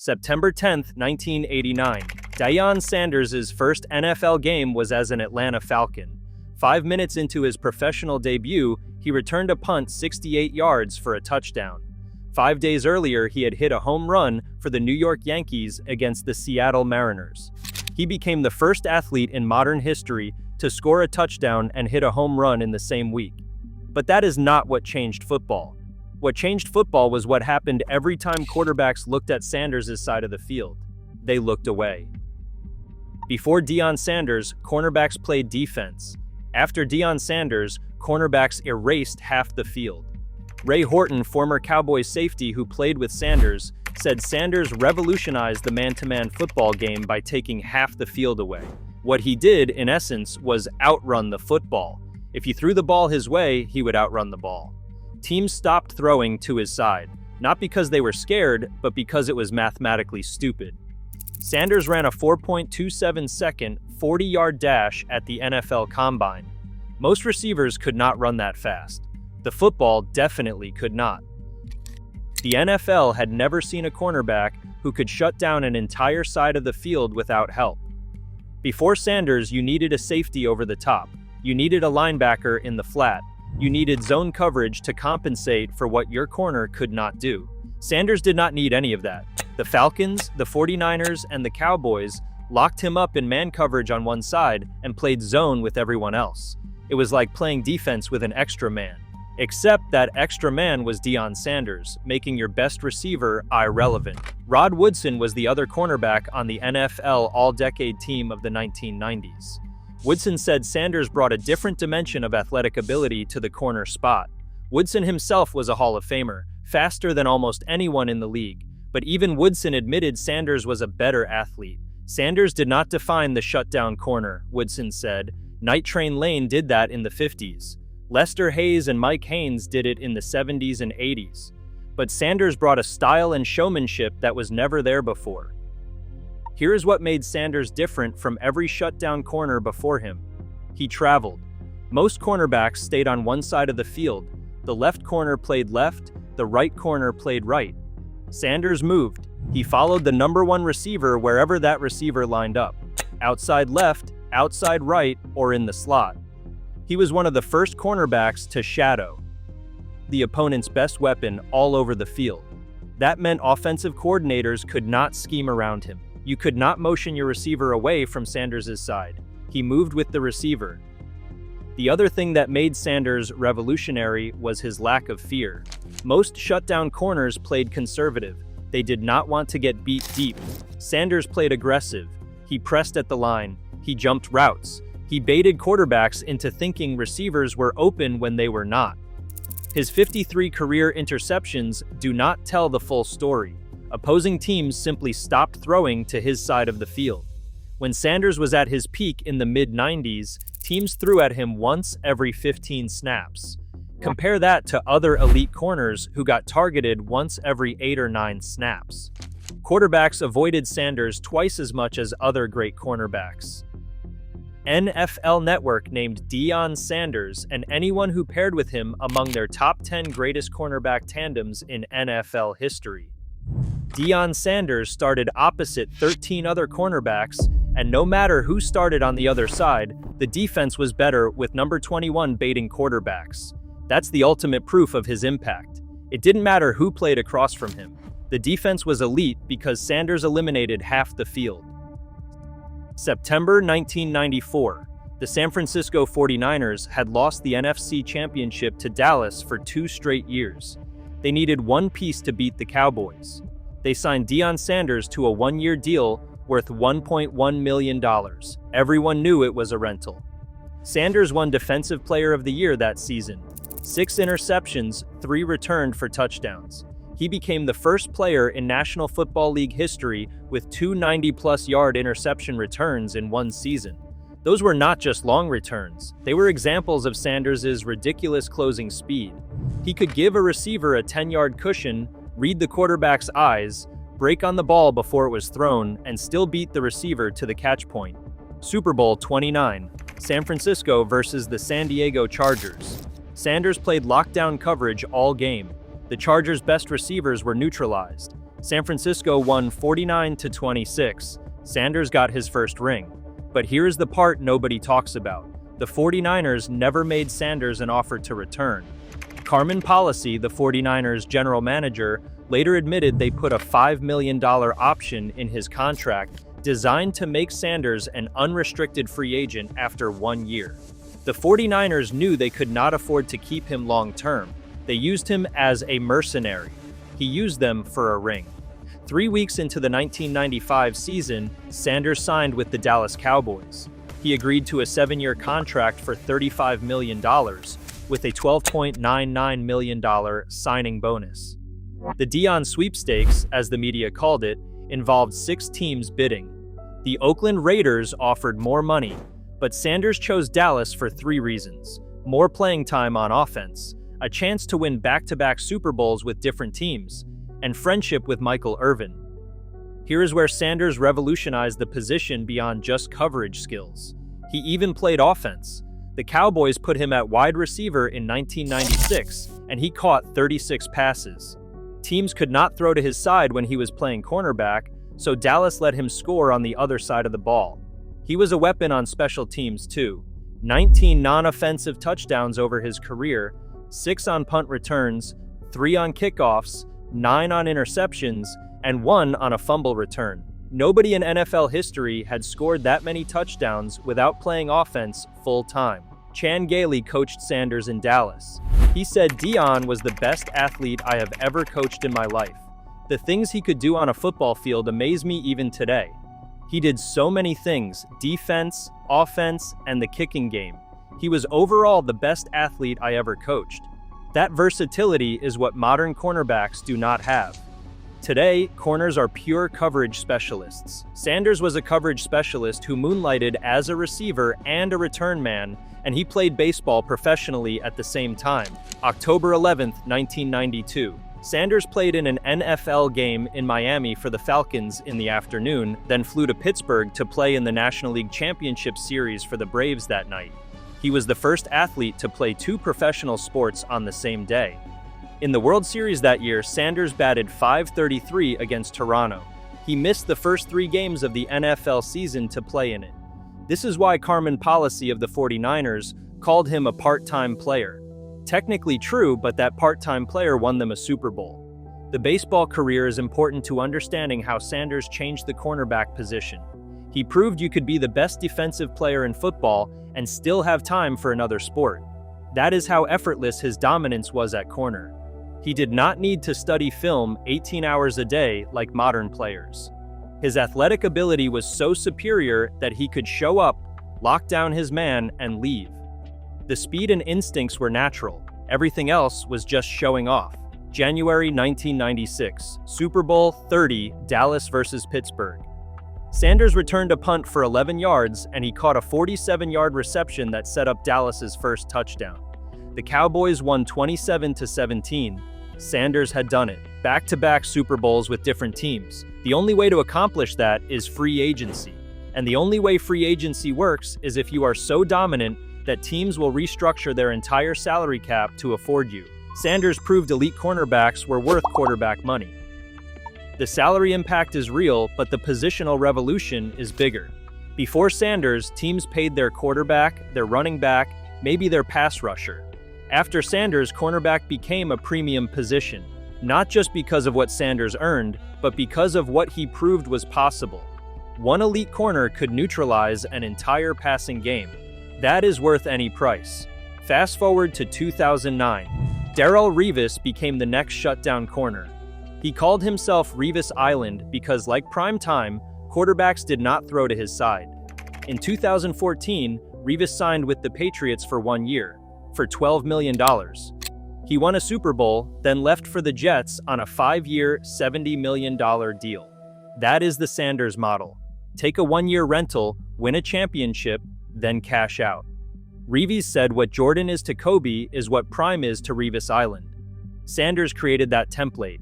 September 10, 1989. Deion Sanders' first NFL game was as an Atlanta Falcon. 5 minutes into his professional debut, he returned a punt 68 yards for a touchdown. 5 days earlier, he had hit a home run for the New York Yankees against the Seattle Mariners. He became the first athlete in modern history to score a touchdown and hit a home run in the same week. But that is not what changed football. What changed football was what happened every time quarterbacks looked at Sanders' side of the field. They looked away. Before Deion Sanders, cornerbacks played defense. After Deion Sanders, cornerbacks erased half the field. Ray Horton, former Cowboys safety who played with Sanders, said Sanders revolutionized the man-to-man football game by taking half the field away. What he did, in essence, was outrun the football. If you threw the ball his way, he would outrun the ball. Teams stopped throwing to his side, not because they were scared, but because it was mathematically stupid. Sanders ran a 4.27-second, 40-yard dash at the NFL Combine. Most receivers could not run that fast. The football definitely could not. The NFL had never seen a cornerback who could shut down an entire side of the field without help. Before Sanders, you needed a safety over the top. You needed a linebacker in the flat. You needed zone coverage to compensate for what your corner could not do. Sanders did not need any of that. The Falcons, the 49ers, and the Cowboys locked him up in man coverage on one side and played zone with everyone else. It was like playing defense with an extra man. Except that extra man was Deion Sanders, making your best receiver irrelevant. Rod Woodson was the other cornerback on the NFL All-Decade team of the 1990s. Woodson said Sanders brought a different dimension of athletic ability to the corner spot. Woodson himself was a Hall of Famer, faster than almost anyone in the league. But even Woodson admitted Sanders was a better athlete. Sanders did not define the shutdown corner, Woodson said. Night Train Lane did that in the 50s. Lester Hayes and Mike Haynes did it in the 70s and 80s. But Sanders brought a style and showmanship that was never there before. Here is what made Sanders different from every shutdown corner before him. He traveled. Most cornerbacks stayed on one side of the field. The left corner played left, the right corner played right. Sanders moved. He followed the number one receiver wherever that receiver lined up. Outside left, outside right, or in the slot. He was one of the first cornerbacks to shadow the opponent's best weapon all over the field. That meant offensive coordinators could not scheme around him. You could not motion your receiver away from Sanders' side. He moved with the receiver. The other thing that made Sanders revolutionary was his lack of fear. Most shutdown corners played conservative. They did not want to get beat deep. Sanders played aggressive. He pressed at the line. He jumped routes. He baited quarterbacks into thinking receivers were open when they were not. His 53 career interceptions do not tell the full story. Opposing teams simply stopped throwing to his side of the field. When Sanders was at his peak in the mid-90s, teams threw at him once every 15 snaps. Compare that to other elite corners who got targeted once every 8 or 9 snaps. Quarterbacks avoided Sanders twice as much as other great cornerbacks. NFL Network named Deion Sanders and anyone who paired with him among their top 10 greatest cornerback tandems in NFL history. Deion Sanders started opposite 13 other cornerbacks, and no matter who started on the other side, the defense was better with number 21 baiting quarterbacks. That's the ultimate proof of his impact. It didn't matter who played across from him. The defense was elite because Sanders eliminated half the field. September 1994. The San Francisco 49ers had lost the NFC Championship to Dallas for 2 straight years. They needed one piece to beat the Cowboys. They signed Deion Sanders to a 1-year deal worth $1.1 million. Everyone knew it was a rental. Sanders won Defensive Player of the Year that season. 6 interceptions, 3 returned for touchdowns. He became the first player in National Football League history with 2 90-plus yard interception returns in one season. Those were not just long returns. They were examples of Sanders' ridiculous closing speed. He could give a receiver a 10-yard cushion, read the quarterback's eyes, break on the ball before it was thrown, and still beat the receiver to the catch point. Super Bowl 29, San Francisco versus the San Diego Chargers. Sanders played lockdown coverage all game. The Chargers' best receivers were neutralized. San Francisco won 49-26. Sanders got his first ring. But here's the part nobody talks about. The 49ers never made Sanders an offer to return. Carmen Policy, the 49ers general manager, later admitted they put a $5 million option in his contract designed to make Sanders an unrestricted free agent after 1 year. The 49ers knew they could not afford to keep him long-term. They used him as a mercenary. He used them for a ring. 3 weeks into the 1995 season, Sanders signed with the Dallas Cowboys. He agreed to a 7-year contract for $35 million, with a $12.99 million signing bonus. The Deion sweepstakes, as the media called it, involved 6 teams bidding. The Oakland Raiders offered more money, but Sanders chose Dallas for 3 reasons: more playing time on offense, a chance to win back-to-back Super Bowls with different teams, and friendship with Michael Irvin. Here is where Sanders revolutionized the position beyond just coverage skills. He even played offense. The Cowboys put him at wide receiver in 1996, and he caught 36 passes. Teams could not throw to his side when he was playing cornerback, so Dallas let him score on the other side of the ball. He was a weapon on special teams too. 19 non-offensive touchdowns over his career, 6 on punt returns, 3 on kickoffs, 9 on interceptions, and 1 on a fumble return. Nobody in NFL history had scored that many touchdowns without playing offense full-time. Chan Gailey coached Sanders in Dallas. He said, "Deion was the best athlete I have ever coached in my life. The things he could do on a football field amaze me even today. He did so many things: defense, offense, and the kicking game. He was overall the best athlete I ever coached." That versatility is what modern cornerbacks do not have. Today, corners are pure coverage specialists. Sanders was a coverage specialist who moonlighted as a receiver and a return man, and he played baseball professionally at the same time. October 11, 1992. Sanders played in an NFL game in Miami for the Falcons in the afternoon, then flew to Pittsburgh to play in the National League Championship Series for the Braves that night. He was the first athlete to play 2 professional sports on the same day. In the World Series that year, Sanders batted .533 against Toronto. He missed the first 3 games of the NFL season to play in it. This is why Carmen Policy of the 49ers called him a part-time player. Technically true, but that part-time player won them a Super Bowl. The baseball career is important to understanding how Sanders changed the cornerback position. He proved you could be the best defensive player in football and still have time for another sport. That is how effortless his dominance was at corner. He did not need to study film 18 hours a day like modern players. His athletic ability was so superior that he could show up, lock down his man, and leave. The speed and instincts were natural. Everything else was just showing off. January 1996, Super Bowl 30, Dallas versus Pittsburgh. Sanders returned a punt for 11 yards, and he caught a 47-yard reception that set up Dallas's first touchdown. The Cowboys won 27-17. Sanders had done it. Back-to-back Super Bowls with different teams. The only way to accomplish that is free agency. And the only way free agency works is if you are so dominant that teams will restructure their entire salary cap to afford you. Sanders proved elite cornerbacks were worth quarterback money. The salary impact is real, but the positional revolution is bigger. Before Sanders, teams paid their quarterback, their running back, maybe their pass rusher. After Sanders, cornerback became a premium position, not just because of what Sanders earned, but because of what he proved was possible. One elite corner could neutralize an entire passing game. That is worth any price. Fast forward to 2009. Darrelle Revis became the next shutdown corner. He called himself Revis Island because, like prime time, quarterbacks did not throw to his side. In 2014, Revis signed with the Patriots for 1 year, for $12 million. He won a Super Bowl, then left for the Jets on a 5-year, $70 million deal. That is the Sanders model. Take a 1-year rental, win a championship, then cash out. Revis said what Jordan is to Kobe is what Prime is to Revis Island. Sanders created that template.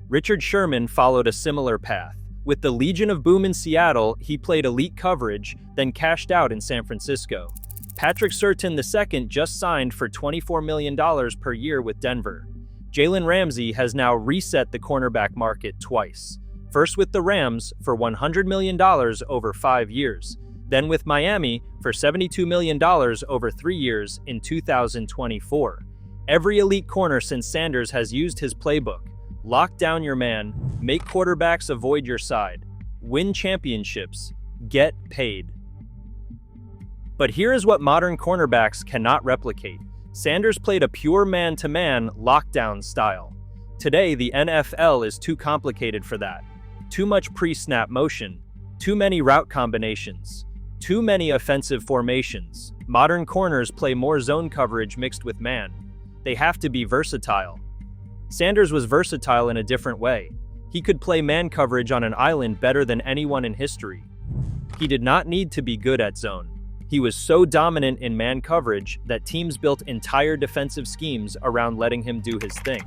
Richard Sherman followed a similar path. With the Legion of Boom in Seattle, he played elite coverage, then cashed out in San Francisco. Patrick Surtain II just signed for $24 million per year with Denver. Jalen Ramsey has now reset the cornerback market twice. First with the Rams for $100 million over 5 years, then with Miami for $72 million over 3 years in 2024. Every elite corner since Sanders has used his playbook. Lock down your man, make quarterbacks avoid your side, win championships, get paid. But here is what modern cornerbacks cannot replicate. Sanders played a pure man-to-man lockdown style. Today, the NFL is too complicated for that. Too much pre-snap motion, too many route combinations, too many offensive formations. Modern corners play more zone coverage mixed with man. They have to be versatile. Sanders was versatile in a different way. He could play man coverage on an island better than anyone in history. He did not need to be good at zone. He was so dominant in man coverage that teams built entire defensive schemes around letting him do his thing.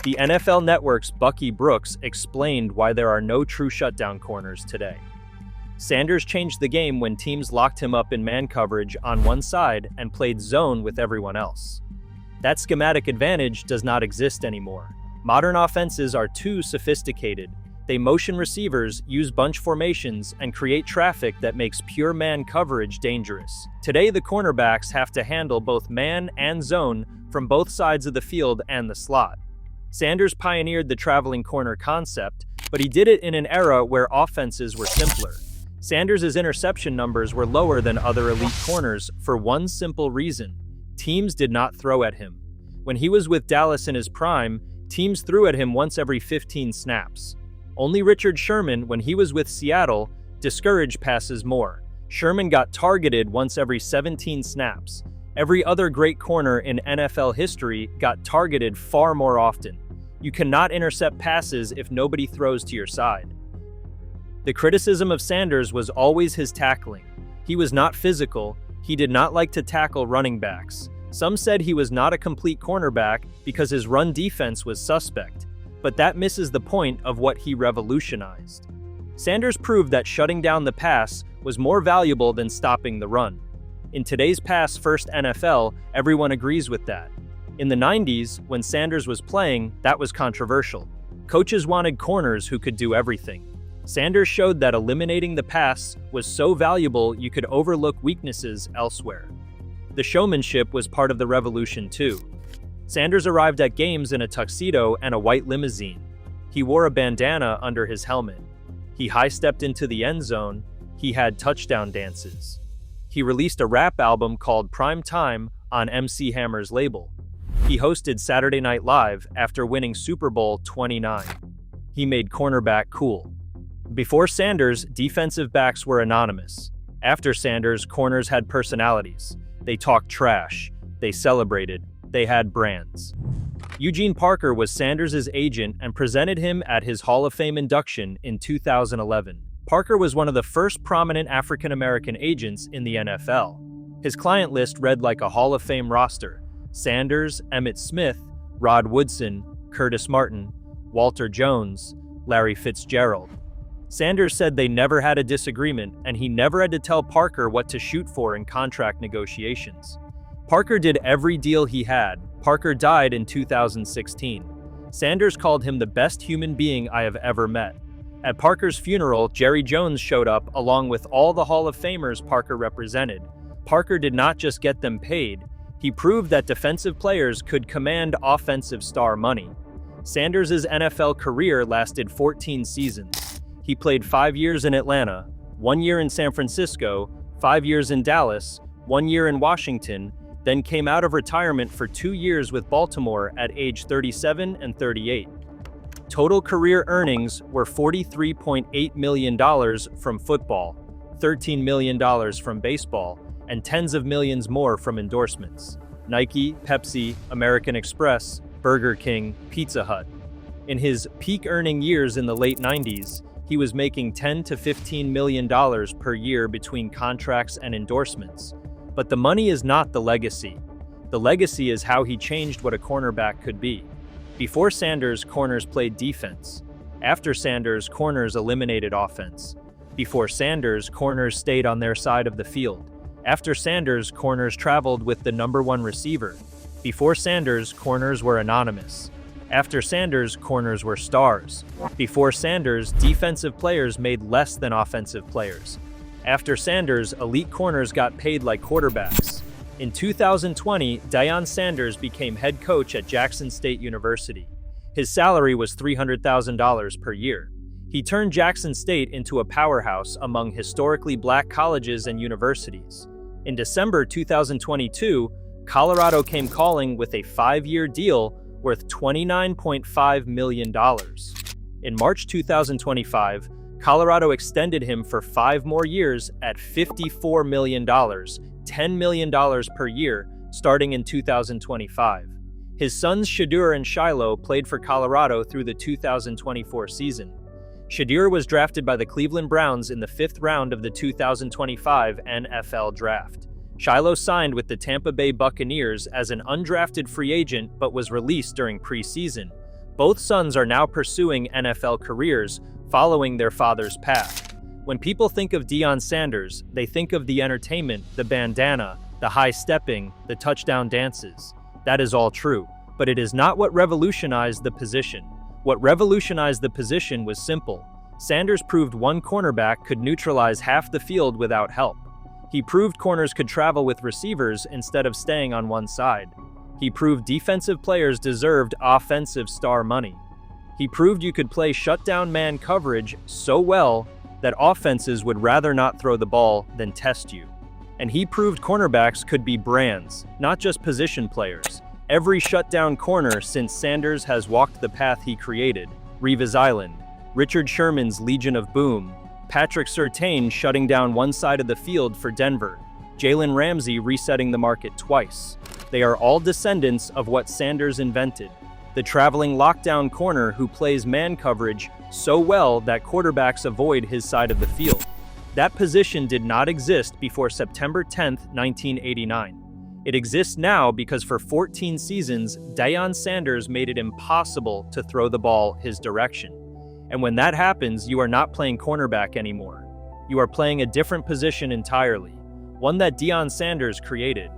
The NFL Network's Bucky Brooks explained why there are no true shutdown corners today. Sanders changed the game when teams locked him up in man coverage on one side and played zone with everyone else. That schematic advantage does not exist anymore. Modern offenses are too sophisticated. They motion receivers, use bunch formations, and create traffic that makes pure man coverage dangerous. Today, the cornerbacks have to handle both man and zone from both sides of the field and the slot. Sanders pioneered the traveling corner concept, but he did it in an era where offenses were simpler. Sanders' interception numbers were lower than other elite corners for one simple reason: teams did not throw at him. When he was with Dallas in his prime, teams threw at him once every 15 snaps. Only Richard Sherman, when he was with Seattle, discouraged passes more. Sherman got targeted once every 17 snaps. Every other great corner in NFL history got targeted far more often. You cannot intercept passes if nobody throws to your side. The criticism of Sanders was always his tackling. He was not physical. He did not like to tackle running backs. Some said he was not a complete cornerback because his run defense was suspect, but that misses the point of what he revolutionized. Sanders proved that shutting down the pass was more valuable than stopping the run. In today's pass-first NFL, everyone agrees with that. In the 90s, when Sanders was playing, that was controversial. Coaches wanted corners who could do everything. Sanders showed that eliminating the pass was so valuable you could overlook weaknesses elsewhere. The showmanship was part of the revolution too. Sanders arrived at games in a tuxedo and a white limousine. He wore a bandana under his helmet. He high-stepped into the end zone. He had touchdown dances. He released a rap album called Prime Time on MC Hammer's label. He hosted Saturday Night Live after winning Super Bowl 29. He made cornerback cool. Before Sanders, defensive backs were anonymous. After Sanders, corners had personalities. They talked trash. They celebrated. They had brands. Eugene Parker was Sanders' agent and presented him at his Hall of Fame induction in 2011. Parker was one of the first prominent African-American agents in the NFL. His client list read like a Hall of Fame roster: Sanders, Emmitt Smith, Rod Woodson, Curtis Martin, Walter Jones, Larry Fitzgerald. Sanders said they never had a disagreement, and he never had to tell Parker what to shoot for in contract negotiations. Parker did every deal he had. Parker died in 2016. Sanders called him the best human being I have ever met. At Parker's funeral, Jerry Jones showed up along with all the Hall of Famers Parker represented. Parker did not just get them paid, he proved that defensive players could command offensive star money. Sanders' NFL career lasted 14 seasons. He played 5 years in Atlanta, 1 year in San Francisco, 5 years in Dallas, 1 year in Washington, then came out of retirement for 2 years with Baltimore at age 37 and 38. Total career earnings were $43.8 million from football, $13 million from baseball, and tens of millions more from endorsements: Nike, Pepsi, American Express, Burger King, Pizza Hut. In his peak earning years in the late 90s, he was making $10 to $15 million per year between contracts and endorsements. But the money is not the legacy. The legacy is how he changed what a cornerback could be. Before Sanders, corners played defense. After Sanders, corners eliminated offense. Before Sanders, corners stayed on their side of the field. After Sanders, corners traveled with the number one receiver. Before Sanders, corners were anonymous. After Sanders, corners were stars. Before Sanders, defensive players made less than offensive players. After Sanders, elite corners got paid like quarterbacks. In 2020, Deion Sanders became head coach at Jackson State University. His salary was $300,000 per year. He turned Jackson State into a powerhouse among historically black colleges and universities. In December 2022, Colorado came calling with a 5-year deal worth $29.5 million. In March 2025, Colorado extended him for 5 more years at $54 million, $10 million per year, starting in 2025. His sons Shedeur and Shiloh played for Colorado through the 2024 season. Shedeur was drafted by the Cleveland Browns in the 5th round of the 2025 NFL Draft. Shiloh signed with the Tampa Bay Buccaneers as an undrafted free agent but was released during preseason. Both sons are now pursuing NFL careers, following their father's path. When people think of Deion Sanders, they think of the entertainment, the bandana, the high stepping, the touchdown dances. That is all true, but it is not what revolutionized the position. What revolutionized the position was simple. Sanders proved one cornerback could neutralize half the field without help. He proved corners could travel with receivers instead of staying on one side. He proved defensive players deserved offensive star money. He proved you could play shutdown man coverage so well that offenses would rather not throw the ball than test you. And he proved cornerbacks could be brands, not just position players. Every shutdown corner since Sanders has walked the path he created. Revis Island, Richard Sherman's Legion of Boom, Patrick Surtain shutting down one side of the field for Denver, Jalen Ramsey resetting the market twice. They are all descendants of what Sanders invented. The traveling lockdown corner who plays man coverage so well that quarterbacks avoid his side of the field. That position did not exist before September 10, 1989. It exists now because for 14 seasons, Deion Sanders made it impossible to throw the ball his direction. And when that happens, you are not playing cornerback anymore. You are playing a different position entirely, one that Deion Sanders created.